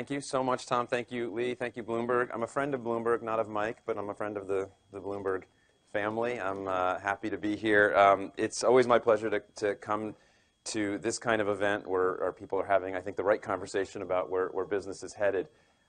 Thank you so much, Tom. Thank you, Lee. Thank you, Bloomberg. I'm a friend of Bloomberg, not of Mike, but I'm a friend of the Bloomberg family. I'm happy to be here. It's always my pleasure to come to this kind of event where people are having, I think, the right conversation about where business is headed.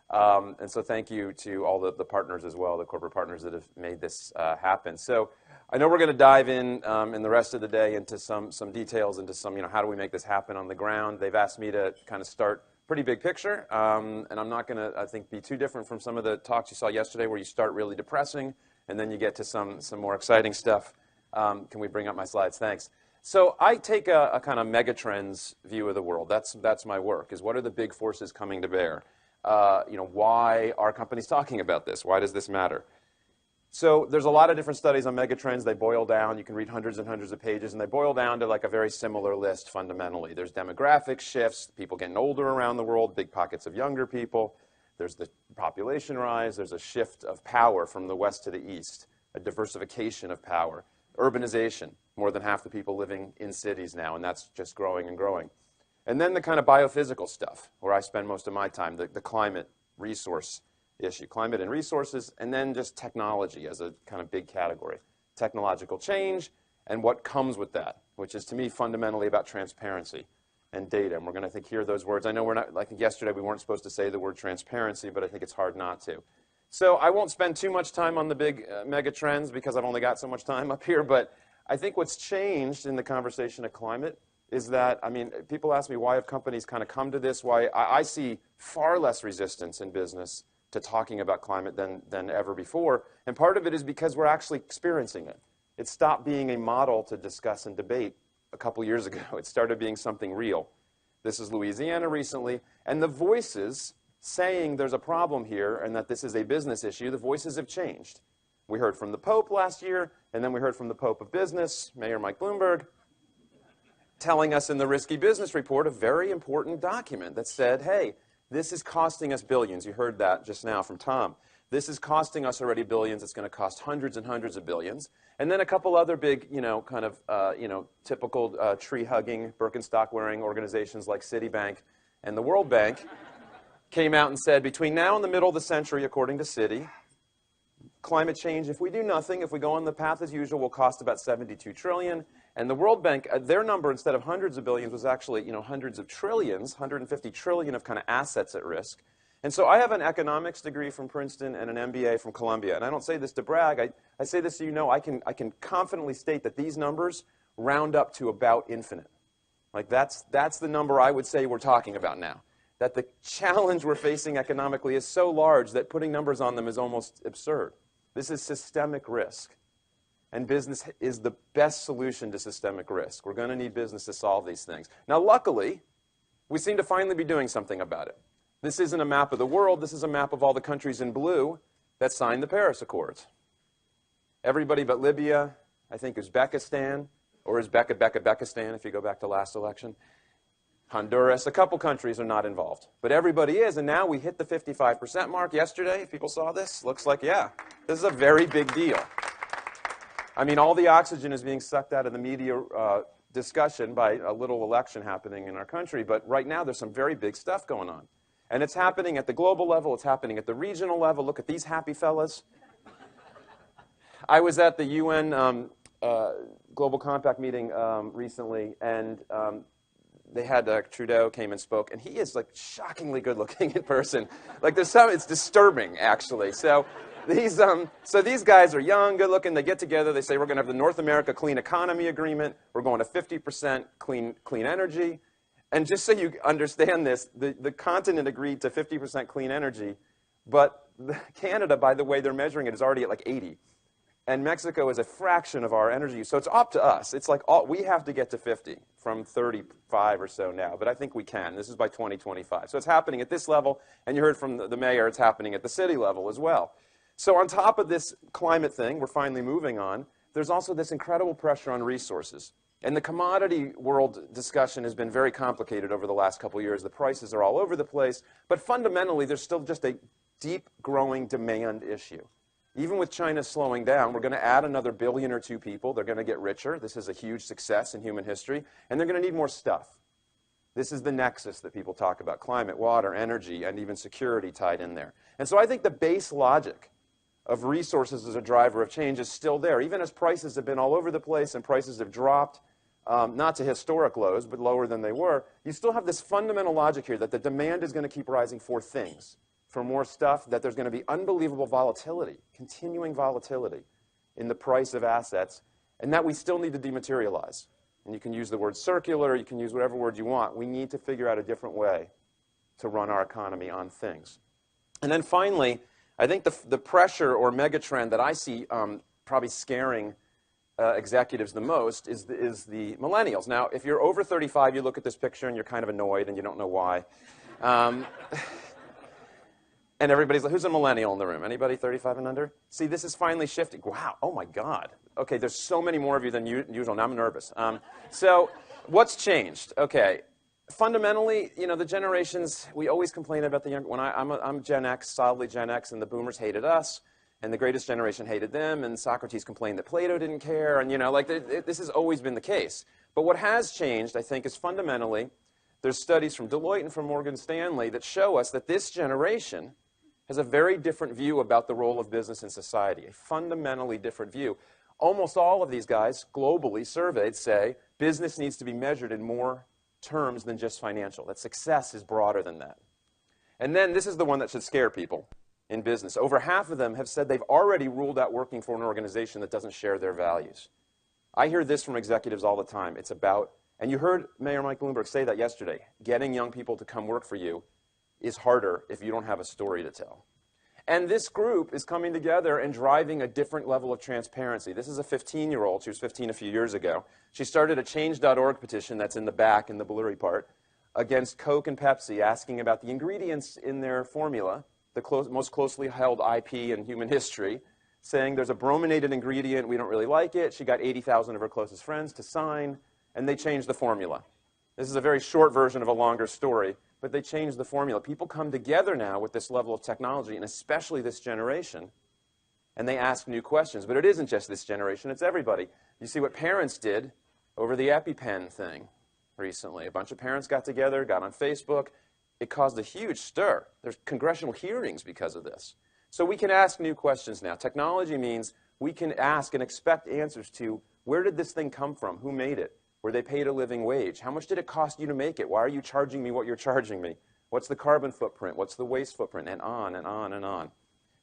And so thank you to all the partners as well, the corporate partners that have made this happen. So I know we're going to dive in the rest of the day into some details, into some, how do we make this happen on the ground. They've asked me to kind of start pretty big picture, and I'm not going to, I think, be too different from some of the talks you saw yesterday where you start really depressing and then you get to some more exciting stuff. Can we bring up my slides? Thanks. So I take a kind of megatrends view of the world. That's my work, is what are the big forces coming to bear? Why are companies talking about this? Why does this matter? So there's a lot of different studies on megatrends. They boil down. You can read hundreds and hundreds of pages, and they boil down to like a very similar list fundamentally. There's demographic shifts, people getting older around the world, big pockets of younger people. There's the population rise. There's a shift of power from the west to the east, a diversification of power, urbanization, more than half the people living in cities now, and that's just growing and growing. And then the kind of biophysical stuff, where I spend most of my time, the climate resource issue, climate and resources, and then just technology as a kind of big category. Technological change and what comes with that, which is to me fundamentally about transparency and data. And we're going to, I think, hear those words. I know we're not, like yesterday, we weren't supposed to say the word transparency, but I think it's hard not to. So I won't spend too much time on the big mega trends because I've only got so much time up here, but I think what's changed in the conversation of climate is that, people ask me why have companies kind of come to this, why I see far less resistance in business to talking about climate than ever before. And part of it is because we're actually experiencing it. It stopped being a model to discuss and debate a couple years ago. It started being something real. This is Louisiana recently, and the voices saying there's a problem here and that this is a business issue, the voices have changed. We heard from the Pope last year, and then we heard from the Pope of Business, Mayor Mike Bloomberg, telling us in the Risky Business Report, a very important document that said, hey, this is costing us billions. You heard that just now from Tom. This is costing us already billions. It's going to cost hundreds and hundreds of billions. And then a couple other big, typical tree-hugging, Birkenstock-wearing organizations like Citibank and the World Bank came out and said, between now and the middle of the century, according to Citi, climate change, if we do nothing, if we go on the path as usual, will cost about $72 trillion. And the World Bank, their number, instead of hundreds of billions, was actually hundreds of trillions, 150 trillion of kind of assets at risk. And so I have an economics degree from Princeton and an MBA from Columbia. And I don't say this to brag. I say this so you know I can confidently state that these numbers round up to about infinite. Like that's the number I would say we're talking about now. That the challenge we're facing economically is so large that putting numbers on them is almost absurd. This is systemic risk. And business is the best solution to systemic risk. We're going to need business to solve these things. Now, luckily, we seem to finally be doing something about it. This isn't a map of the world. This is a map of all the countries in blue that signed the Paris Accords. Everybody but Libya, I think Uzbekistan, or Uzbekistan if you go back to last election. Honduras, a couple countries are not involved. But everybody is, and now we hit the 55% mark yesterday. If people saw this, looks like, yeah, this is a very big deal. All the oxygen is being sucked out of the media discussion by a little election happening in our country, but right now there's some very big stuff going on. And it's happening at the global level, it's happening at the regional level. Look at these happy fellas. I was at the UN Global Compact meeting recently, and they had Trudeau came and spoke, and he is like shockingly good looking in person. Like it's disturbing actually. So these guys are young, good looking, they get together, they say we're going to have the North America Clean Economy Agreement, we're going to 50% clean energy. And just so you understand this, the continent agreed to 50% clean energy, but Canada, by the way they're measuring it, is already at like 80. And Mexico is a fraction of our energy use. So it's up to us. It's like we have to get to 50 from 35 or so now. But I think we can. This is by 2025. So it's happening at this level. And you heard from the mayor, it's happening at the city level as well. So on top of this climate thing, we're finally moving on, there's also this incredible pressure on resources. And the commodity world discussion has been very complicated over the last couple of years. The prices are all over the place. But fundamentally, there's still just a deep growing demand issue. Even with China slowing down, we're going to add another billion or two people. They're going to get richer. This is a huge success in human history. And they're going to need more stuff. This is the nexus that people talk about: climate, water, energy, and even security tied in there. And so I think the base logic of resources as a driver of change is still there. Even as prices have been all over the place and prices have dropped, not to historic lows, but lower than they were, you still have this fundamental logic here that the demand is going to keep rising for things, for more stuff, that there's going to be unbelievable volatility, continuing volatility in the price of assets, and that we still need to dematerialize. And you can use the word circular, you can use whatever word you want. We need to figure out a different way to run our economy on things. And then finally, I think the pressure or megatrend that I see probably scaring executives the most is the millennials. Now, if you're over 35, you look at this picture and you're kind of annoyed and you don't know why. And everybody's like, who's a millennial in the room? Anybody 35 and under? See, this is finally shifting. Wow, oh my God. Okay, there's so many more of you than usual. Now I'm nervous. So what's changed? Okay, fundamentally, you know, the generations, we always complain about the younger. I'm Gen X, solidly Gen X, and the boomers hated us, and the greatest generation hated them, and Socrates complained that Plato didn't care, and, you know, like, this has always been the case. But what has changed, I think, is fundamentally, there's studies from Deloitte and from Morgan Stanley that show us that this generation has a very different view about the role of business in society, a fundamentally different view. Almost all of these guys, globally surveyed, say business needs to be measured in more terms than just financial, that success is broader than that. And then this is the one that should scare people in business. Over half of them have said they've already ruled out working for an organization that doesn't share their values. I hear this from executives all the time. It's about, and you heard Mayor Mike Bloomberg say that yesterday, getting young people to come work for you is harder if you don't have a story to tell. And this group is coming together and driving a different level of transparency. This is a 15-year-old. She was 15 a few years ago. She started a Change.org petition that's in the back, in the blurry part, against Coke and Pepsi, asking about the ingredients in their formula, the most closely held IP in human history, saying there's a brominated ingredient, we don't really like it. She got 80,000 of her closest friends to sign, and they changed the formula. This is a very short version of a longer story, but they changed the formula. People come together now with this level of technology, and especially this generation, and they ask new questions. But it isn't just this generation, it's everybody. You see what parents did over the EpiPen thing recently. A bunch of parents got together, got on Facebook. It caused a huge stir. There's congressional hearings because of this. So we can ask new questions now. Technology means we can ask and expect answers to, where did this thing come from? Who made it? Were they paid a living wage? How much did it cost you to make it? Why are you charging me what you're charging me? What's the carbon footprint? What's the waste footprint? And on and on and on.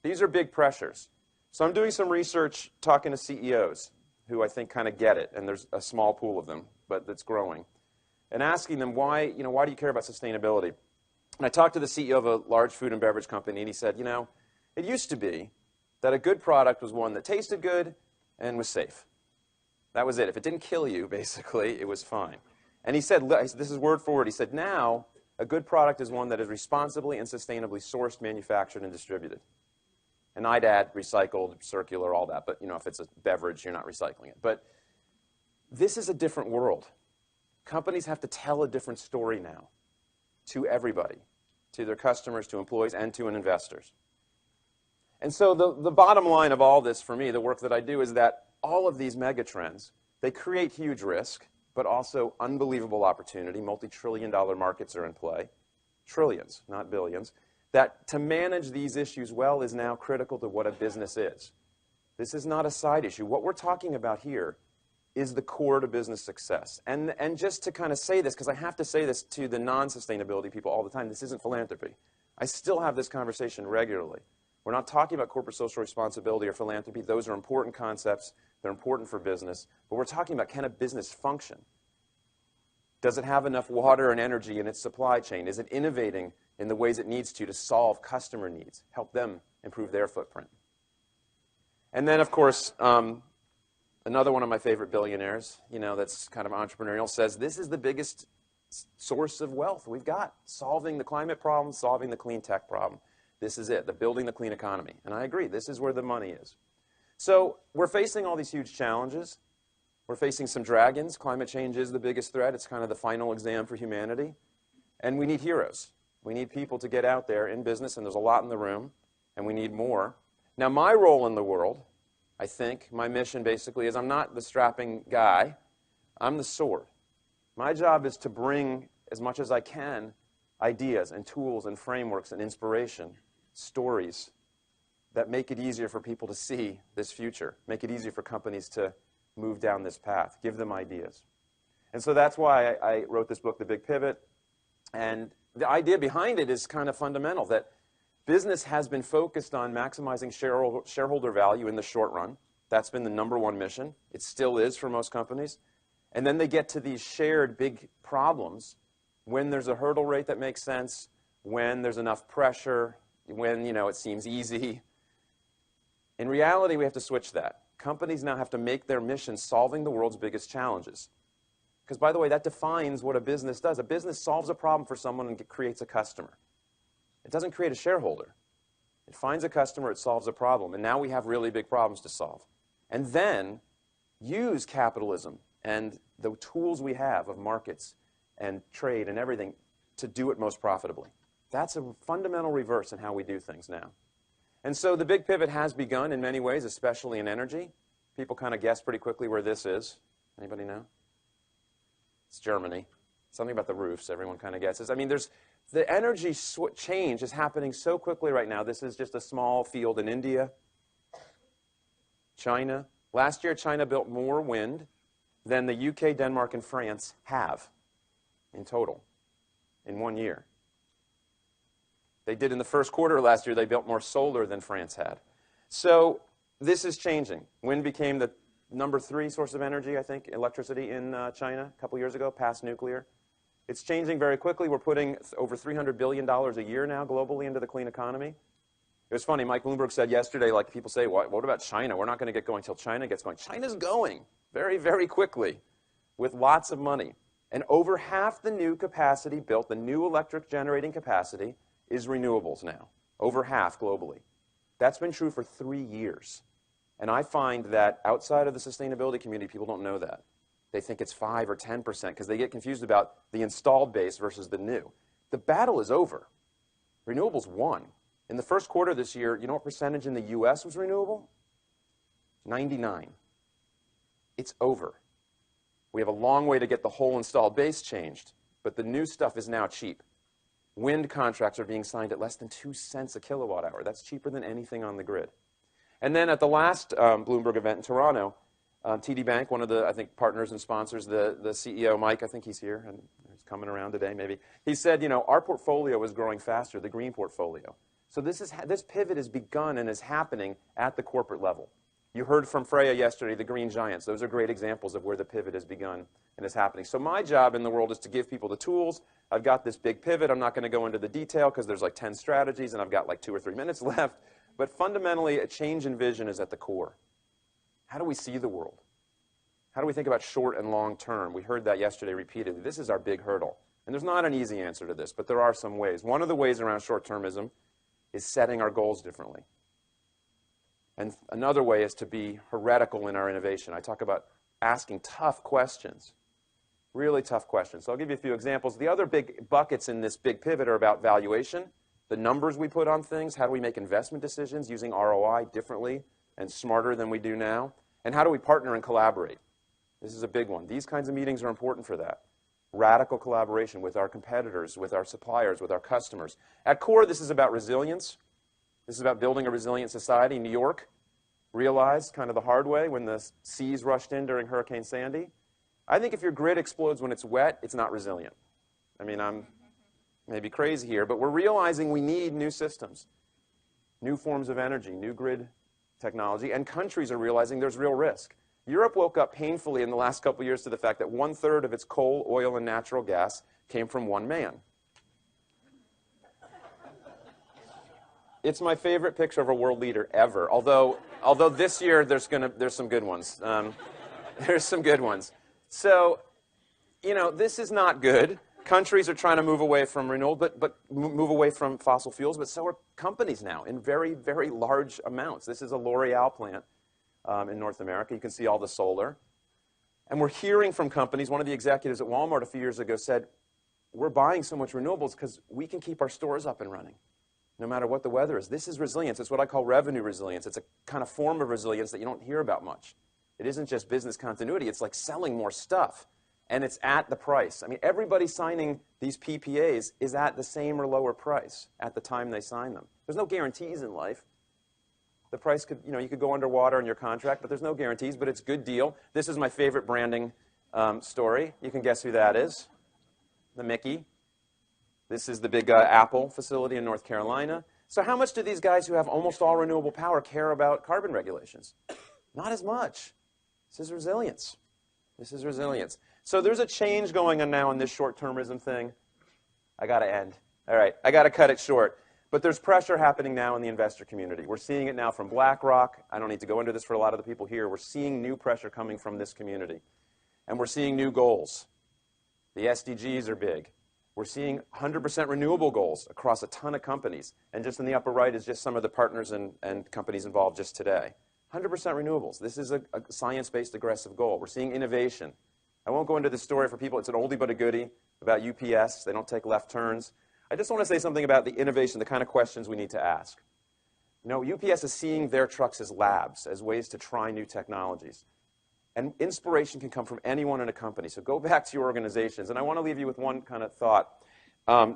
These are big pressures. So I'm doing some research talking to CEOs who I think kind of get it, and there's a small pool of them, but that's growing, and asking them, why do you care about sustainability? And I talked to the CEO of a large food and beverage company, and he said, it used to be that a good product was one that tasted good and was safe. That was it. If it didn't kill you, basically, it was fine. And he said, this is word for word, he said, now a good product is one that is responsibly and sustainably sourced, manufactured, and distributed. And I'd add recycled, circular, all that. But if it's a beverage, you're not recycling it. But this is a different world. Companies have to tell a different story now to everybody, to their customers, to employees, and to investors. And so the bottom line of all this for me, the work that I do, is that all of these megatrends, they create huge risk, but also unbelievable opportunity. Multi-trillion-dollar markets are in play. Trillions, not billions. That to manage these issues well is now critical to what a business is. This is not a side issue. What we're talking about here is the core to business success. And just to kind of say this, because I have to say this to the non-sustainability people all the time, this isn't philanthropy. I still have this conversation regularly. We're not talking about corporate social responsibility or philanthropy. Those are important concepts. They're important for business. But we're talking about, can a business function? Does it have enough water and energy in its supply chain? Is it innovating in the ways it needs to solve customer needs, help them improve their footprint? And then, of course, another one of my favorite billionaires, that's kind of entrepreneurial, says this is the biggest source of wealth we've got, solving the climate problem, solving the clean tech problem. This is it, building the clean economy. And I agree, this is where the money is. So we're facing all these huge challenges. We're facing some dragons. Climate change is the biggest threat. It's kind of the final exam for humanity. And we need heroes. We need people to get out there in business, and there's a lot in the room, and we need more. Now, my role in the world, I think, my mission basically is I'm not the strapping guy. I'm the sword. My job is to bring as much as I can, ideas and tools and frameworks and inspiration, stories that make it easier for people to see this future, make it easier for companies to move down this path, give them ideas. And so that's why I wrote this book, The Big Pivot. And the idea behind it is kind of fundamental, that business has been focused on maximizing shareholder value in the short run. That's been the #1 mission. It still is for most companies. And then they get to these shared big problems when there's a hurdle rate that makes sense, when there's enough pressure, when, it seems easy. In reality, we have to switch that. Companies now have to make their mission solving the world's biggest challenges. Because, by the way, that defines what a business does. A business solves a problem for someone and creates a customer. It doesn't create a shareholder. It finds a customer, it solves a problem. And now we have really big problems to solve. And then use capitalism and the tools we have of markets and trade and everything to do it most profitably. That's a fundamental reverse in how we do things now. And so the big pivot has begun in many ways, especially in energy. People kind of guess pretty quickly where this is. Anybody know? It's Germany. Something about the roofs, everyone kind of guesses. I mean, the energy change is happening so quickly right now. This is just a small field in India. China. Last year, China built more wind than the UK, Denmark, and France have in total in 1 year. They did in the first quarter of last year, they built more solar than France had. So this is changing. Wind became the #3 source of energy, I think, electricity in China a couple years ago, past nuclear. It's changing very quickly. We're putting over $300 billion a year now globally into the clean economy. It was funny, Mike Bloomberg said yesterday, like people say, what about China? We're not going to get going until China gets going. China's going very, very quickly with lots of money. And over half the new capacity built, the new electric generating capacity, is renewables now. Over half globally. That's been true for 3 years. And I find that outside of the sustainability community, people don't know that. They think it's 5 or 10% because they get confused about the installed base versus the new. The battle is over. Renewables won. In the first quarter this year, you know what percentage in the US was renewable? 99. It's over. We have a long way to get the whole installed base changed, but the new stuff is now cheap. Wind contracts are being signed at less than 2 cents a kilowatt hour. That's cheaper than anything on the grid. And then at the last Bloomberg event in Toronto, TD Bank, one of the, I think, partners and sponsors, the CEO, Mike, I think he's here, and he's coming around today maybe. He said, our portfolio is growing faster, the green portfolio. So this pivot has begun and is happening at the corporate level. You heard from Freya yesterday, the green giants. Those are great examples of where the pivot has begun and is happening. So my job in the world is to give people the tools. I've got this big pivot. I'm not going to go into the detail because there's like 10 strategies and I've got like 2 or 3 minutes left. But fundamentally, a change in vision is at the core. How do we see the world? How do we think about short and long term? We heard that yesterday repeatedly. This is our big hurdle. And there's not an easy answer to this, but there are some ways. One of the ways around short-termism is setting our goals differently. And another way is to be heretical in our innovation. I talk about asking tough questions, really tough questions. So I'll give you a few examples. The other big buckets in this big pivot are about valuation, the numbers we put on things, how do we make investment decisions using ROI differently and smarter than we do now, and how do we partner and collaborate. This is a big one. These kinds of meetings are important for that. Radical collaboration with our competitors, with our suppliers, with our customers. At core, this is about resilience. This is about building a resilient society. New York realized kind of the hard way when the seas rushed in during Hurricane Sandy. I think if your grid explodes when it's wet, it's not resilient. I mean, I'm maybe crazy here, but we're realizing we need new systems, new forms of energy, new grid technology, and countries are realizing there's real risk. Europe woke up painfully in the last couple of years to the fact that 1/3 of its coal, oil, and natural gas came from one man. It's my favorite picture of a world leader ever, although this year there's some good ones. There's some good ones. So, this is not good. Countries are trying to move away from renewable, but move away from fossil fuels, but so are companies now in very, very large amounts. This is a L'Oreal plant in North America. You can see all the solar. And we're hearing from companies, one of the executives at Walmart a few years ago said, we're buying so much renewables because we can keep our stores up and running no matter what the weather is. This is resilience. It's what I call revenue resilience. It's a kind of form of resilience that you don't hear about much. It isn't just business continuity. It's like selling more stuff. And it's at the price. I mean, everybody signing these PPAs is at the same or lower price at the time they sign them. There's no guarantees in life. The price could, you could go underwater in your contract, but there's no guarantees, but it's a good deal. This is my favorite branding story. You can guess who that is. The Mickey. This is the big Apple facility in North Carolina. So how much do these guys who have almost all renewable power care about carbon regulations? Not as much. This is resilience. This is resilience. So there's a change going on now in this short-termism thing. I got to end. All right, I got to cut it short. But there's pressure happening now in the investor community. We're seeing it now from BlackRock. I don't need to go into this for a lot of the people here. We're seeing new pressure coming from this community. And we're seeing new goals. The SDGs are big. We're seeing 100% renewable goals across a ton of companies. And just in the upper right is just some of the partners and companies involved just today. 100% renewables. This is a science-based aggressive goal. We're seeing innovation. I won't go into the story for people. It's an oldie but a goodie about UPS. They don't take left turns. I just want to say something about the innovation, the kind of questions we need to ask. UPS is seeing their trucks as labs, as ways to try new technologies. And inspiration can come from anyone in a company. So go back to your organizations. And I want to leave you with one kind of thought.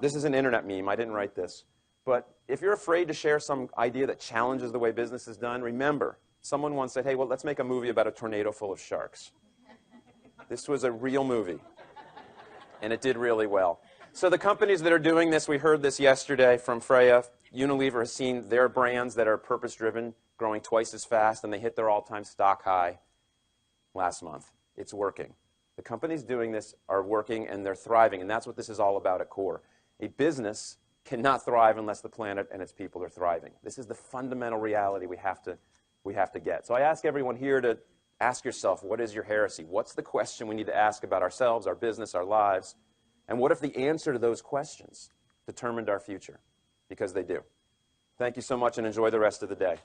This is an internet meme. I didn't write this. But if you're afraid to share some idea that challenges the way business is done, remember, someone once said, hey, well, let's make a movie about a tornado full of sharks. This was a real movie. And it did really well. So the companies that are doing this, we heard this yesterday from Freya. Unilever has seen their brands that are purpose-driven growing twice as fast, and they hit their all-time stock high last month. It's working. The companies doing this are working, and they're thriving, and that's what this is all about at core. A business cannot thrive unless the planet and its people are thriving. This is the fundamental reality we have to get. So I ask everyone here to ask yourself, what is your heresy? What's the question we need to ask about ourselves, our business, our lives? And what if the answer to those questions determined our future? Because they do. Thank you so much, and enjoy the rest of the day.